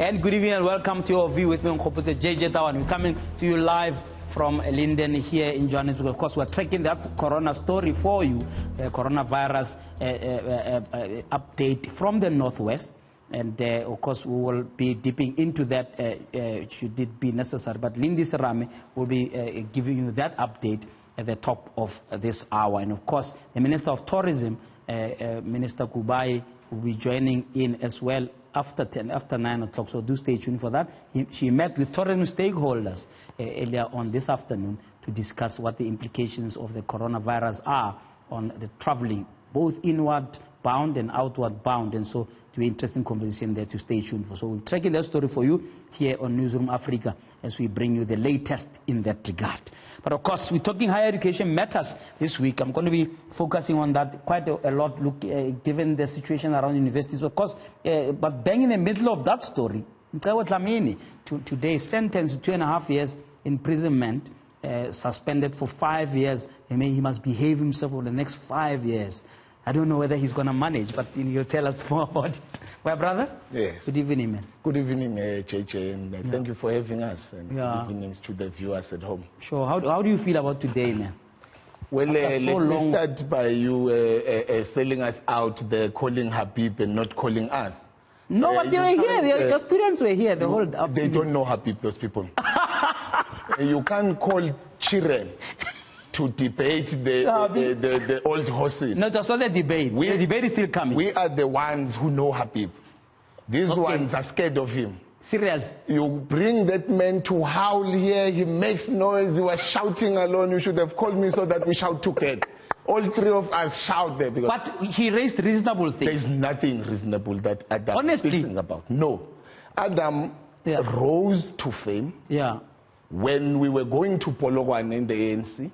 And good evening and welcome to your view with me, Mcebo Dlamini. We're coming to you live from Linden here in Johannesburg. Of course, we're tracking that corona story for you, coronavirus update from the northwest. And of course, we will be dipping into that should it be necessary. But Lindy Serame will be giving you that update at the top of this hour. And of course, the Minister of Tourism, Minister Kubai, will be joining in as well after 9 o'clock. So do stay tuned for that. She met with tourism stakeholders earlier on this afternoon to discuss what the implications of the coronavirus are on the traveling, both inward bound and outward bound. And so to be interesting conversation there to stay tuned for. So we're tracking that story for you here on Newsroom Africa as we bring you the latest in that regard. But of course, we're talking higher education matters this week. I'm going to be focusing on that quite a lot, given the situation around universities, of course. But bang in the middle of that story, Mcebo Dlamini, today sentenced to 2.5 years imprisonment, suspended for 5 years. He must behave himself for the next 5 years. I don't know whether he's going to manage, but you'll tell us more about it. My brother? Yes. Good evening, man. Good evening, JJ, and thank you for having us, and good evenings to the viewers at home. Sure. How do you feel about today, man? Well, let me start by you selling us out, the calling Habib and not calling us. No, but they were here. The students were here the whole afternoon. They don't know Habib, those people. You can't call children to debate the old horses. No, that's not a debate. The debate is still coming. We are the ones who know Habib. These ones are scared of him. Serious? You bring that man to howl here, he makes noise, he was shouting alone. You should have called me so that we shout together. All three of us shout there. Because but he raised reasonable things. There's nothing reasonable that Adam honestly is speaking about. No. Adam rose to fame. Yeah. When we were going to Polokwane in the ANC,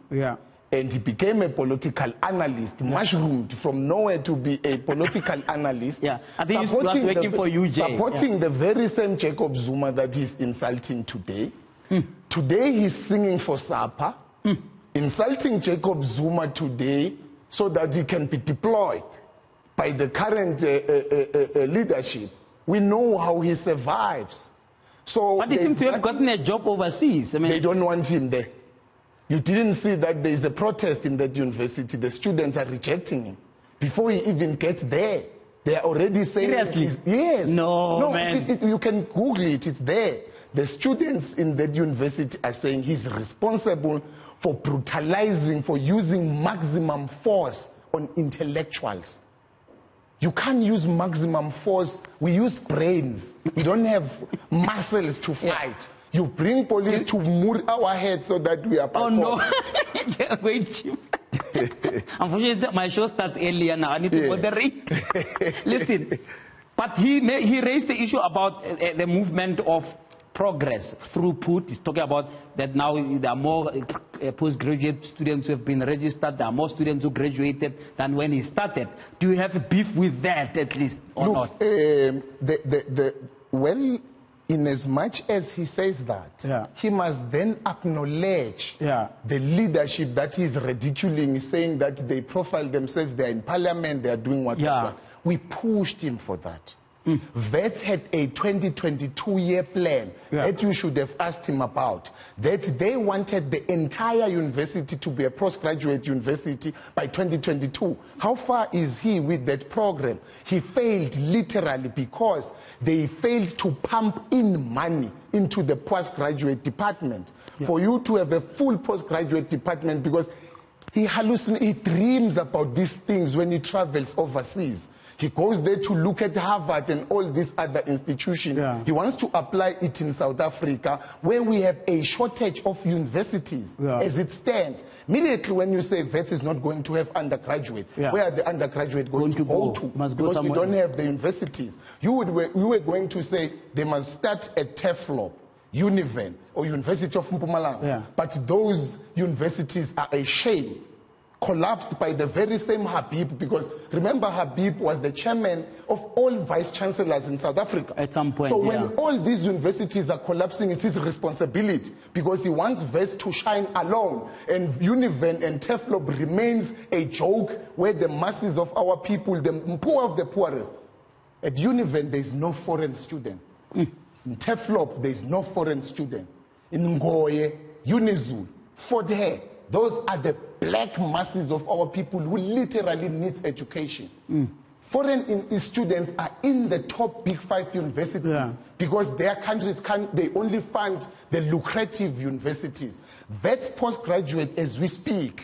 and he became a political analyst, mushroomed from nowhere to be a political analyst. I think he's working for you, Jay. Supporting the very same Jacob Zuma that he's insulting today. Today he's singing for Sapa, insulting Jacob Zuma today so that he can be deployed by the current leadership. We know how he survives. So but he seems to have gotten a job overseas. I mean, they don't want him there. You didn't see that there is a protest in that university. The students are rejecting him. Before he even gets there, they are already saying... Seriously? Yes. No, man. You can Google it. It's there. The students in that university are saying he's responsible for brutalizing, for using maximum force on intellectuals. You can't use maximum force. We use brains. We don't have muscles to fight. You bring police to move our heads so that we are performed. Oh, no. Wait, Chief. Unfortunately, my show starts earlier now. I need to moderate. Listen, but he raised the issue about the movement of progress, throughput. He's talking about that now there are more postgraduate students who have been registered. There are more students who graduated than when he started. Do you have a beef with that at least or not? Well, in as much as he says that, he must then acknowledge the leadership that he's ridiculing, saying that they profile themselves, they're in parliament, they're doing what they want. We pushed him for that. Vets had a 2022-year plan that you should have asked him about. That they wanted the entire university to be a postgraduate university by 2022. How far is he with that program? He failed literally because they failed to pump in money into the postgraduate department. For you to have a full postgraduate department, because he dreams about these things when he travels overseas. He goes there to look at Harvard and all these other institutions. He wants to apply it in South Africa, where we have a shortage of universities as it stands. Immediately when you say VET is not going to have undergraduate, where are the undergraduate going to go to? Because we don't have the universities. We were going to say they must start at TEFLOP, Univen, or University of Mpumalanga. But those universities are a shame. Collapsed by the very same Habib, because remember Habib was the chairman of all vice-chancellors in South Africa. At some point, so when all these universities are collapsing, it's his responsibility, because he wants VET to shine alone, and Univen and TEFLOP remains a joke where the masses of our people, the poor of the poorest. At Univen, there is no foreign student. In Teflop, there is no foreign student. In Ngoye, Unizul, Fort Hare, those are the black masses of our people who literally need education. Foreign students are in the top big 5 universities because their countries they only fund the lucrative universities. That's postgraduate as we speak.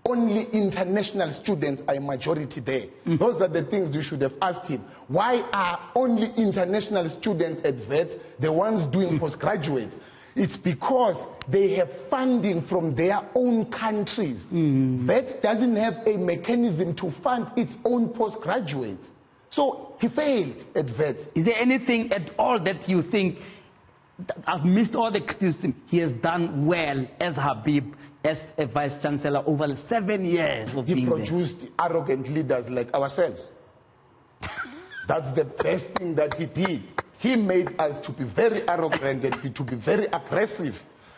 Only international students are a majority there. Those are the things you should have asked him. Why are only international students at VET the ones doing postgraduate? It's because they have funding from their own countries. VET doesn't have a mechanism to fund its own postgraduates. So he failed at VET. Is there anything at all that you think, I've missed all the criticism, he has done well as Habib, as a vice-chancellor over 7 years of being there? He produced arrogant leaders like ourselves. That's the best thing that he did. He made us to be very arrogant and to be very aggressive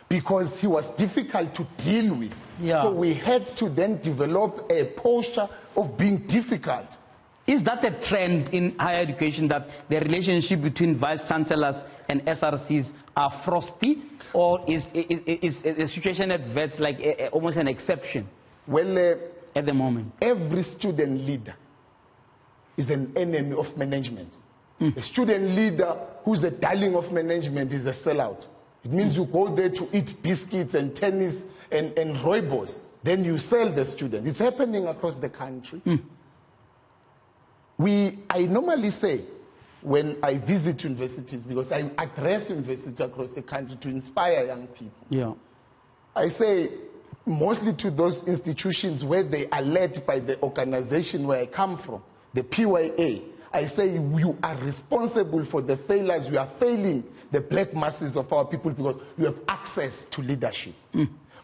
because he was difficult to deal with. So we had to then develop a posture of being difficult. Is that a trend in higher education, that the relationship between vice-chancellors and SRCs are frosty? Or is the situation at VET like almost an exception? Well, at the moment, every student leader is an enemy of management. A student leader who's a darling of management is a sellout. It means you go there to eat biscuits and tennis and rooibos. Then you sell the student. It's happening across the country. I normally say, when I visit universities, because I address universities across the country to inspire young people, I say mostly to those institutions where they are led by the organization where I come from, the PYA, I say you are responsible for the failures. You are failing the black masses of our people because you have access to leadership.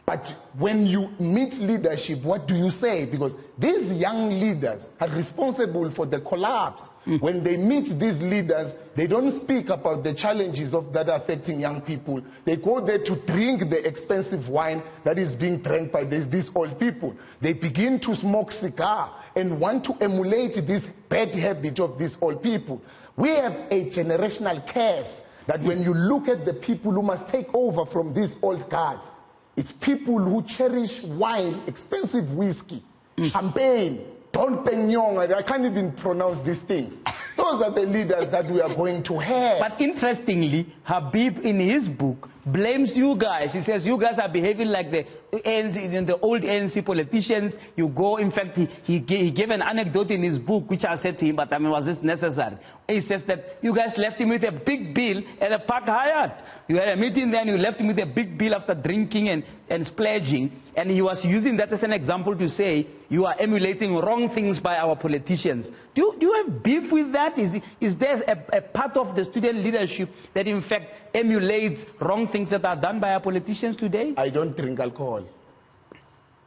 But when you meet leadership, what do you say? Because these young leaders are responsible for the collapse. When they meet these leaders, they don't speak about the challenges that are affecting young people. They go there to drink the expensive wine that is being drank by these old people. They begin to smoke cigar and want to emulate this bad habit of these old people. We have a generational curse that when you look at the people who must take over from these old guards, it's people who cherish wine, expensive whiskey, champagne, Don Peñón. I can't even pronounce these things. Those are the leaders that we are going to have. But interestingly, Habib in his book blames you guys. He says you guys are behaving like the ANC, the old ANC politicians. You go, in fact, he gave an anecdote in his book, which I said to him, but I mean, was this necessary? He says that you guys left him with a big bill at a Park Hyatt. You had a meeting there and you left him with a big bill after drinking and splurging. And he was using that as an example to say, you are emulating wrong things by our politicians. Do you have beef with that? Is there a part of the student leadership that in fact emulates wrong things that are done by our politicians today? I don't drink alcohol.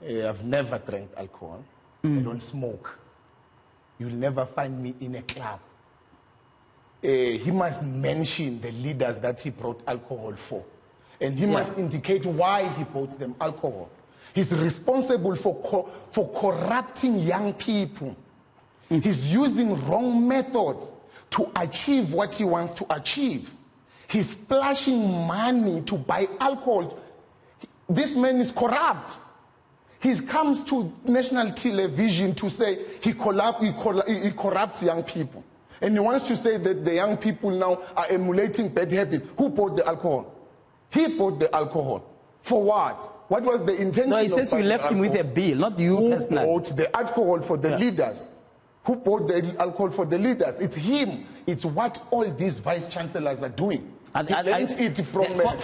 I've never drank alcohol. I don't smoke. You'll never find me in a club. He must mention the leaders that he brought alcohol for. And he must indicate why he brought them alcohol. He's responsible for corrupting young people. He's using wrong methods to achieve what he wants to achieve. He's splashing money to buy alcohol. This man is corrupt. He comes to national television to say he corrupts young people. And he wants to say that the young people now are emulating bad habits. Who bought the alcohol? He bought the alcohol. For what? What was the intention? No, he says you left him with a bill, not you personally. Who bought the alcohol for the leaders? Who bought the alcohol for the leaders? It's him. It's what all these vice-chancellors are doing.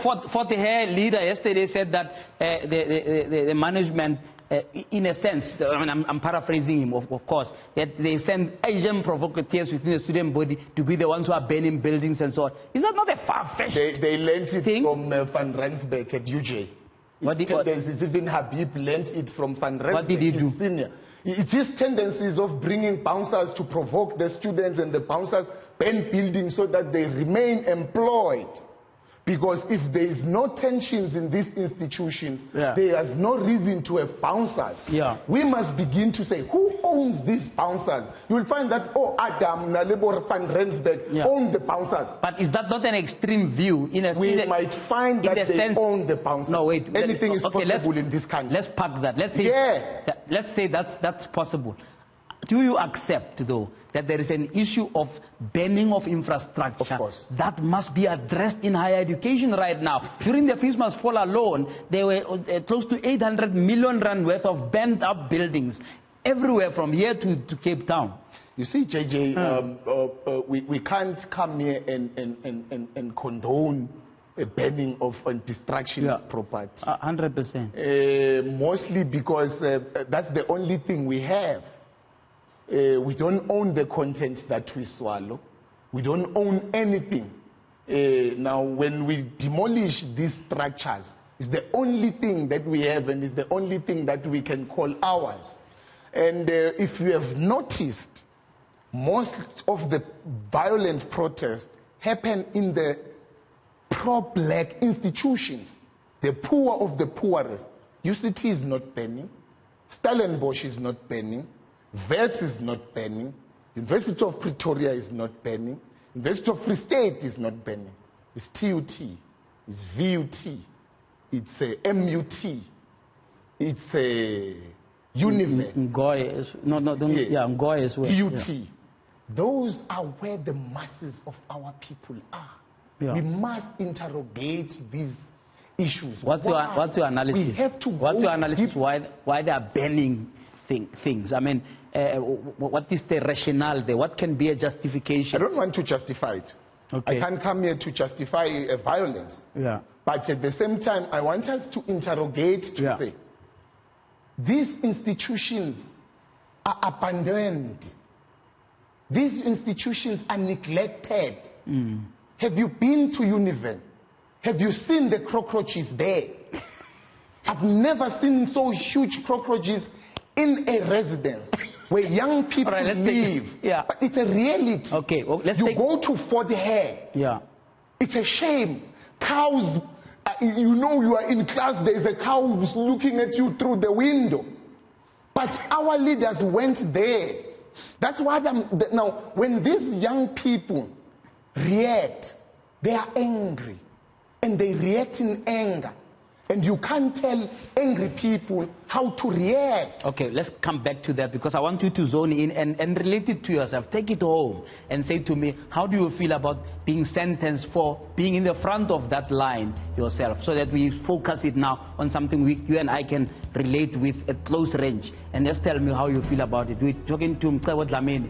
Fort Hare leader yesterday said that the management, in a sense, I mean, I'm paraphrasing him, of course, that they send Asian provocateurs within the student body to be the ones who are burning buildings and so on. Is that not a far-fetched thing? They lent it from Van Rensburg at UJ. Even Habib lent it from Van Rensburg. What did he do? Senior. It's his tendencies of bringing bouncers to provoke the students, and the bouncers burn buildings so that they remain employed. Because if there is no tensions in these institutions, there is no reason to have bouncers. We must begin to say, who owns these bouncers? You will find that, Adam, Nalebor, Van Rensburg own the bouncers. But is that not an extreme view? We might find that they own the bouncers. No, wait. Anything is possible in this country. Let's park that. Let's say that's possible. Do you accept, though, that there is an issue of banning of infrastructure? Of course. That must be addressed in higher education right now. During the Fees Must Fall alone, there were close to 800 million rand worth of bent-up buildings everywhere from here to Cape Town. You see, JJ, we can't come here and condone a banning of destruction of property. 100%. Mostly because that's the only thing we have. We don't own the content that we swallow. We don't own anything. Now, when we demolish these structures, it's the only thing that we have and it's the only thing that we can call ours. And if you have noticed, most of the violent protests happen in the pro-black institutions, the poor of the poorest. UCT is not banning. Stellenbosch is not banning. Wits is not banning. University of Pretoria is not banning. University of Free State is not banning. It's TUT. It's VUT. It's MUT. It's Unive. Ngoy as well. TUT. Those are where the masses of our people are. We must interrogate these issues. What's your analysis? We have to What's your analysis why they are banning things? I mean, what is the rationale there? What can be a justification? I don't want to justify it. I can't come here to justify violence. But at the same time, I want us to interrogate to say, these institutions are abandoned. These institutions are neglected. Have you been to Univen? Have you seen the cockroaches there? I've never seen so huge cockroaches in a residence where young people live. But it's a reality. You go to Fort Hare. It's a shame. Cows, you know you are in class, there's a cow looking at you through the window. But our leaders went there. That's why now, when these young people react, they are angry. And they react in anger. And you can't tell angry people how to react. Okay, let's come back to that because I want you to zone in and relate it to yourself. Take it home and say to me, how do you feel about being sentenced for being in the front of that line yourself, so that we focus it now on something you and I can relate with at close range. And just tell me how you feel about it. We're talking to Mcebo Dlamini.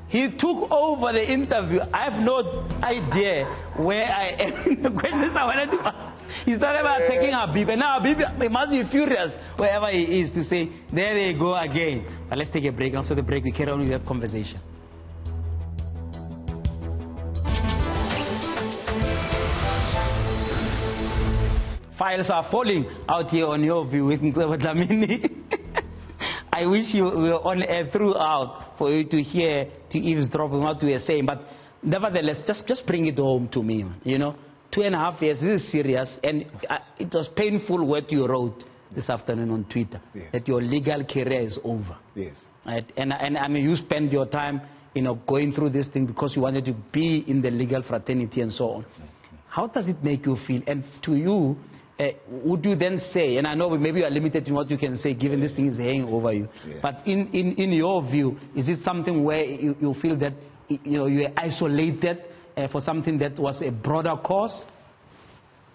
He took over the interview. I have no idea where I am. The questions I wanted to ask. He started about attacking Habib. And now Habib must be furious wherever he is to say, there they go again. But let's take a break. After the break, we carry on with that conversation. Files are falling out here on your view with Mcebo Dlamini. I wish you were on air throughout for you to hear, to eavesdrop on what we were saying. But nevertheless, just bring it home to me. You know, 2.5 years, this is serious. And it was painful what you wrote this afternoon on Twitter, that your legal career is over. Right? And I mean, you spend your time, going through this thing because you wanted to be in the legal fraternity and so on. How does it make you feel? And to you, would you then say, and I know maybe you are limited in what you can say given this thing is hanging over you, but in your view, is it something where you feel that you are isolated for something that was a broader cause?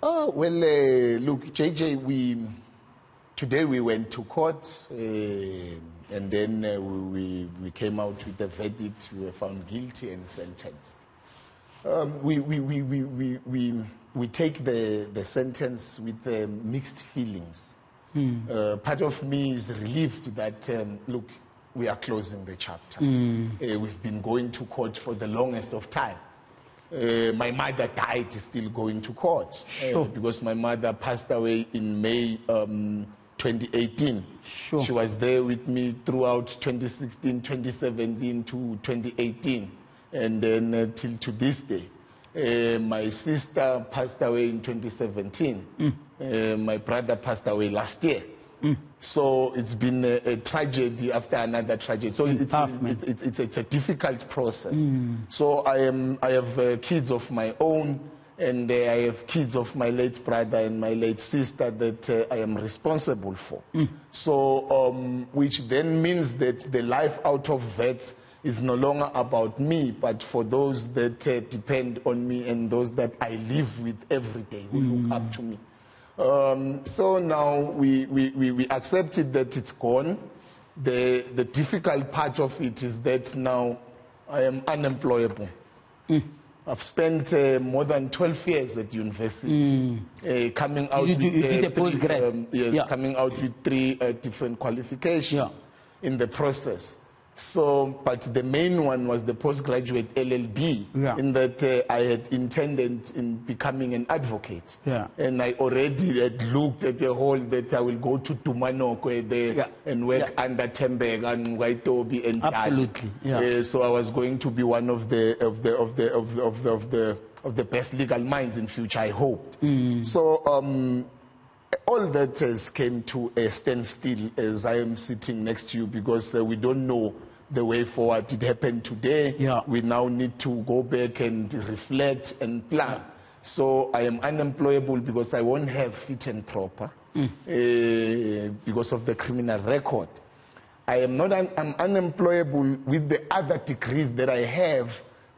Oh, well, look, JJ, today we went to court and then we came out with the verdict. We were found guilty and sentenced. We take the sentence with mixed feelings. Part of me is relieved that, look, we are closing the chapter. We've been going to court for the longest of time. My mother died still going to court because my mother passed away in May 2018. She was there with me throughout 2016, 2017 to 2018. And then till to this day. My sister passed away in 2017. My brother passed away last year. So it's been a tragedy after another tragedy. So it's a difficult process. So I have kids of my own, and I have kids of my late brother and my late sister that I am responsible for. So which then means that the life out of vets is no longer about me, but for those that depend on me and those that I live with every day, who look up to me. So now we accepted that it's gone. The difficult part of it is that now I am unemployable. I've spent more than 12 years at university, coming out coming out with 3 different qualifications in the process. So, but the main one was the postgraduate LLB, in that I had intended in becoming an advocate. And I already had looked at the whole that I will go to Tumanokwe there and work under Tembega and Waitobi and Absolutely. So I was going to be one of the best legal minds in future, I hoped. So all that has came to a standstill as I am sitting next to you, because we don't know the way forward. It happened today. We now need to go back and reflect and plan. So I am unemployable because I won't have fit and proper because of the criminal record. I'm unemployable with the other degrees that I have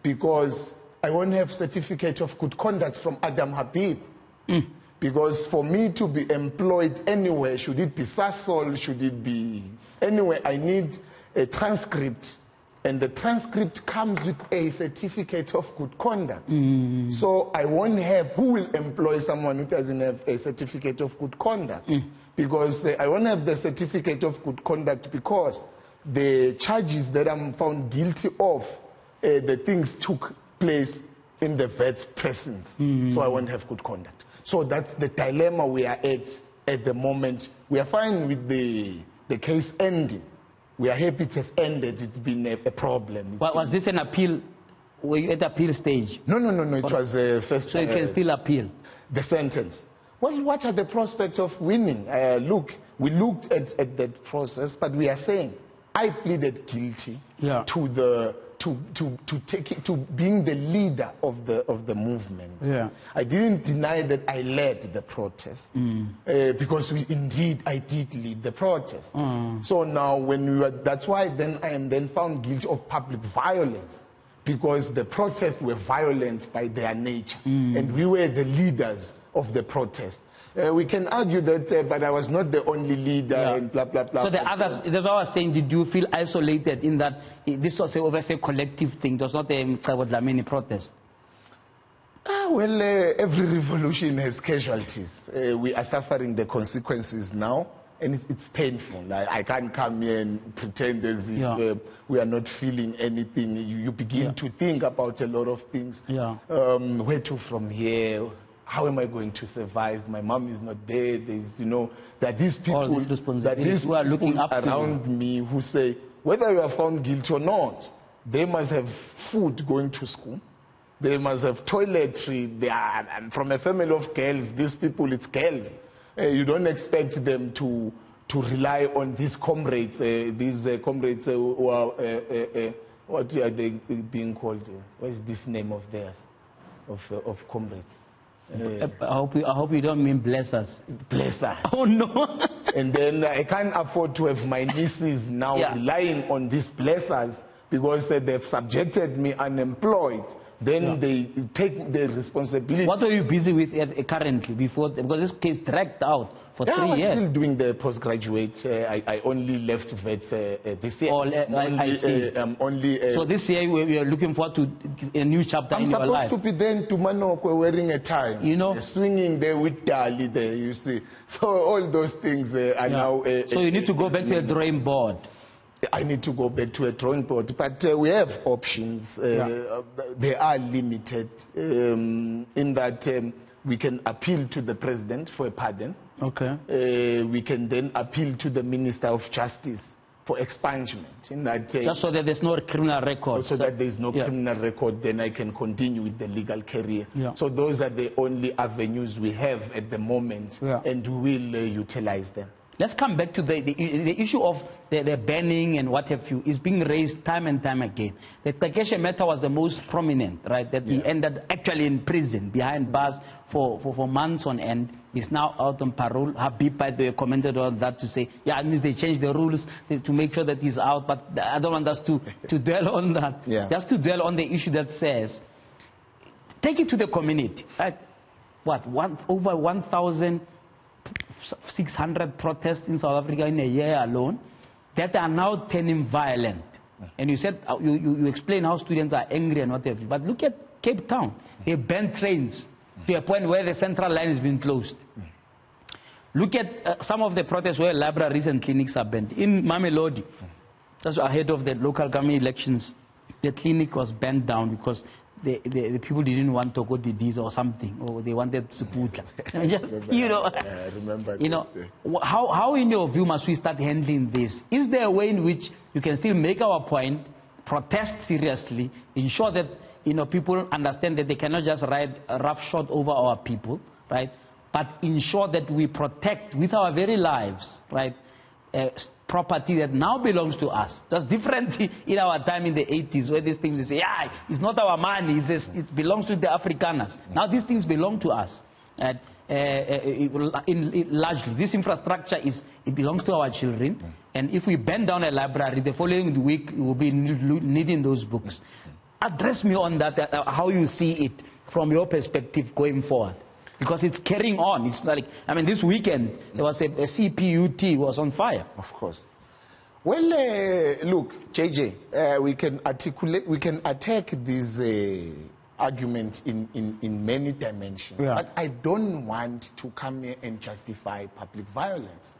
because I won't have certificate of good conduct from Adam Habib. Because for me to be employed anywhere, should it be Sasol, should it be anywhere, I need a transcript. And the transcript comes with a certificate of good conduct. So I won't have, who will employ someone who doesn't have a certificate of good conduct? Because I won't have the certificate of good conduct because the charges that I'm found guilty of, the things took place in the vet's presence. So I won't have good conduct. So that's the dilemma we are at the moment. We are fine with the case ending. We are happy it has ended. It's been a problem. Was this an appeal? Were you at the appeal stage? No. It was first. So you can still appeal? The sentence. Well, what are the prospects of winning? Look, we looked at that process, but we are saying I pleaded guilty to the to being the leader of the movement. I didn't deny that I led the protest because I did lead the protest. So now that's why then I am then found guilty of public violence, because the protests were violent by their nature and we were the leaders of the protest. We can argue that, but I was not the only leader and blah, blah, blah. So the others, that's what I was saying, did you feel isolated in that this was obviously a collective thing, it was not a Mcebo Dlamini protest? Well, every revolution has casualties. We are suffering the consequences now, and it's painful. I can't come here and pretend as if we are not feeling anything. You begin to think about a lot of things. Where to from here? How am I going to survive? My mom is not there. There's, that these people, who are looking up around me who say, whether you are found guilty or not, they must have food going to school. They must have toiletry. And from a family of girls, these people, it's girls. You don't expect them to rely on these comrades. Comrades who are, what are they being called? What is this name of theirs, of comrades? I hope you don't mean blessers. Blesser. Oh no. And then I can't afford to have my nieces now relying on these blessers because they've subjected me unemployed. Then they take the responsibility. What are you busy with currently because this case dragged out for 3 years? I'm still doing the postgraduate. I only left vets this year. I see. So this year we are looking forward to a new chapter in your life. I'm supposed to be then to Manokwe wearing a tie. Swinging there with Dali there, you see. So all those things are now... so you need to go back to a drawing board. I need to go back to a drawing board, but we have options. They are limited in that we can appeal to the president for a pardon. We can then appeal to the Minister of Justice for expungement. In that, just so that there's no criminal record. So that there's no criminal record, then I can continue with the legal career. Yeah. So those are the only avenues we have at the moment, and we will utilize them. Let's come back to the issue of the banning and what have you is being raised time and time again. The Takeshe matter was the most prominent, right? That he ended actually in prison, behind bars for months on end. He's now out on parole. Habib, by the way, commented on that to say, yeah, it means they changed the rules to make sure that he's out. But I don't want us to dwell on that. Just to dwell on the issue that says, take it to the community. Right? What, over 1,600 protests in South Africa in a year alone that are now turning violent. And you said, you explain how students are angry and whatever. But look at Cape Town. They banned trains to a point where the central line has been closed. Look at some of the protests where libraries and clinics are banned. In Mamelodi, just ahead of the local government elections, the clinic was banned down because the people didn't want to go to this or something, or they wanted Suputla. How in your view must we start handling this? Is there a way in which you can still make our point, protest seriously, ensure that people understand that they cannot just ride roughshod over our people, right? But ensure that we protect with our very lives, right? Property that now belongs to us. That's different in our time in the 80s where these things we say, yeah, it's not our money, it belongs to the Afrikaners. Now these things belong to us. Largely, this infrastructure it belongs to our children. And if we bend down a library, the following week we will be needing those books. Address me on that, how you see it from your perspective going forward. Because it's carrying on. It's like, this weekend, there was a CPUT was on fire. Of course. Well, look, JJ, we can attack this argument in many dimensions. But I don't want to come here and justify public violence.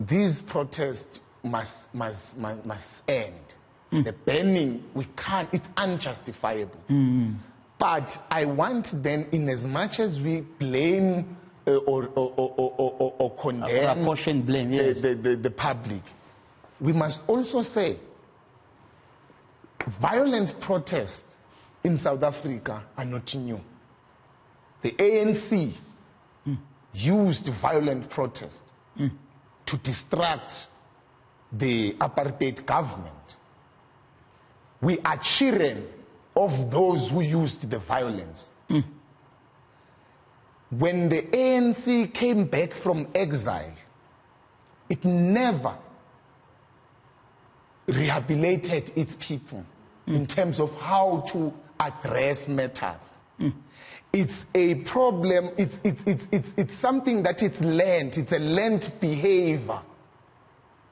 These protests must end. The banning, we can't, it's unjustifiable. But I want then, in as much as we blame or condemn the public, we must also say violent protests in South Africa are not new. The ANC used violent protest to distract the apartheid government. We are children of those who used the violence. When the ANC came back from exile, it never rehabilitated its people in terms of how to address matters. It's a problem, it's something that it's learned, it's a learned behavior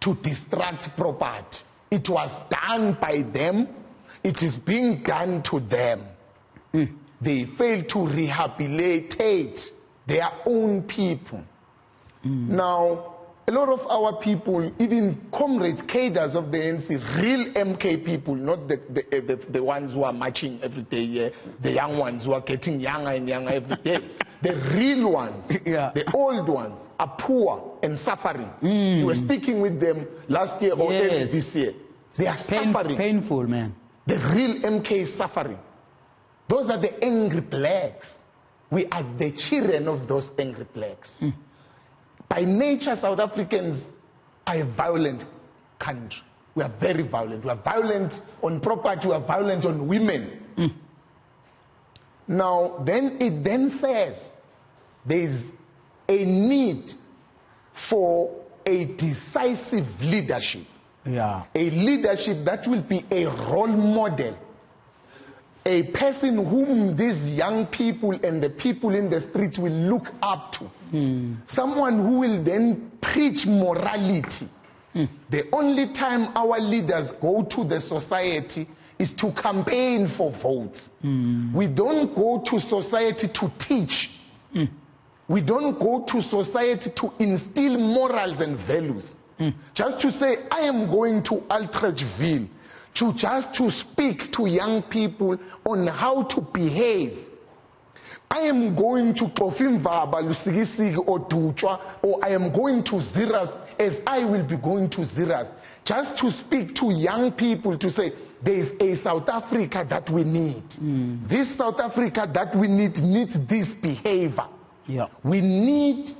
to distract property. It was done by them, it is being done to them. They fail to rehabilitate their own people. Now, a lot of our people, even comrades, cadres of the ANC, real MK people, not the ones who are marching every day, the young ones who are getting younger and younger every day. The real ones, the old ones, are poor and suffering. You were speaking with them last year or early this year. They are suffering. Painful, man. The real MK is suffering. Those are the angry blacks. We are the children of those angry blacks. By nature, South Africans are a violent country. We are very violent. We are violent on property. We are violent on women. Now, it then says there is a need for a decisive leadership. A leadership that will be a role model. A person whom these young people and the people in the streets will look up to. Someone who will then preach morality. The only time our leaders go to the society is to campaign for votes. We don't go to society to teach. We don't go to society to instill morals and values. Just to say, I am going to Altreachville to speak to young people on how to behave. I am going to Tofimvaba, Lusikisiki, or Duchwa, or I am going to Ziras as I will be going to Ziras, just to speak to young people to say, there is a South Africa that we need. This South Africa that we need needs this behavior. Yeah. We need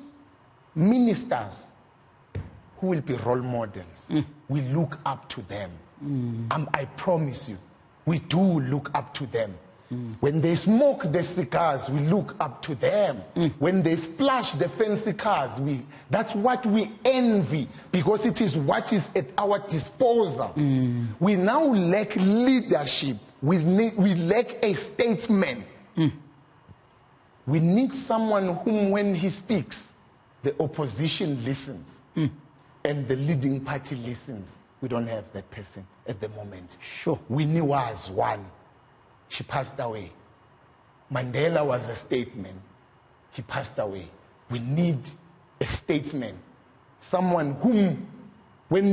ministers who will be role models. We look up to them. I promise you, we do look up to them. When they smoke the cigars, we look up to them. When they splash the fancy cars, that's what we envy, because it is what is at our disposal. We now lack leadership. We lack a statesman. We need someone whom, when he speaks, the opposition listens and the leading party listens. We don't have that person at the moment. Sure. Winnie was one. She passed away. Mandela was a statesman. He passed away. We need a statesman. Someone whom, when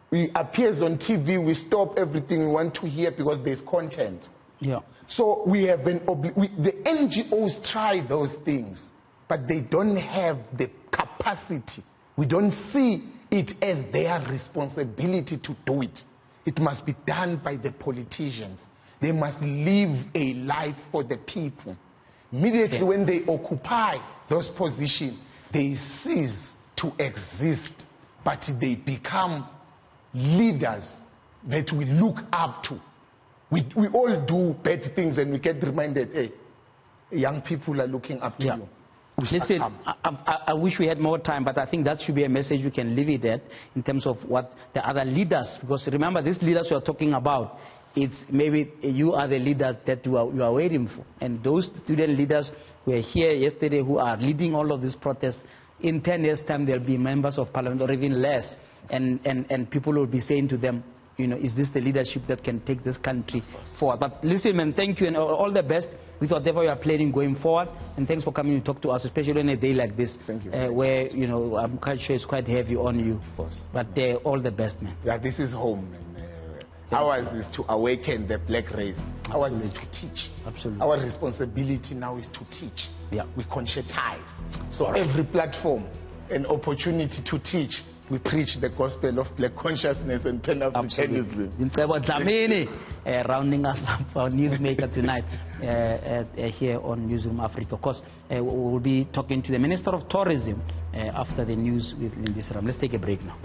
he appears on TV, we stop everything we want to hear because there's content. Yeah. So we have been, the NGOs try those things, but they don't have the capacity. We don't see it as their responsibility to do it. It must be done by the politicians. They must live a life for the people. Immediately when they occupy those positions, they cease to exist, but they become leaders that we look up to. We all do bad things and we get reminded, hey, young people are looking up to you. Listen, I wish we had more time, but I think that should be a message we can leave it at in terms of what the other leaders, because remember, these leaders you are talking about, it's maybe you are the leader that you are waiting for. And those student leaders who were here yesterday who are leading all of these protests, in 10 years' time they'll be members of parliament or even less. And people will be saying to them, you know, is this the leadership that can take this country forward? But listen, man, thank you and all the best with whatever you are planning going forward. And thanks for coming to talk to us, especially on a day like this. Thank you. Where, you know, I'm quite sure it's quite heavy on you. Of course. But all the best, man. Yeah, this is home. And, ours is to awaken the black race. Ours is to teach. Absolutely. Our responsibility now is to teach. Yeah. We conscientize. So every platform, an opportunity to teach. We preach the gospel of black consciousness and Pan-Africanism. Mcebo Dlamini, rounding us up, our newsmaker tonight here on Newsroom Africa. Of course, we will be talking to the Minister of Tourism after the news with Lindy Saram. Let's take a break now.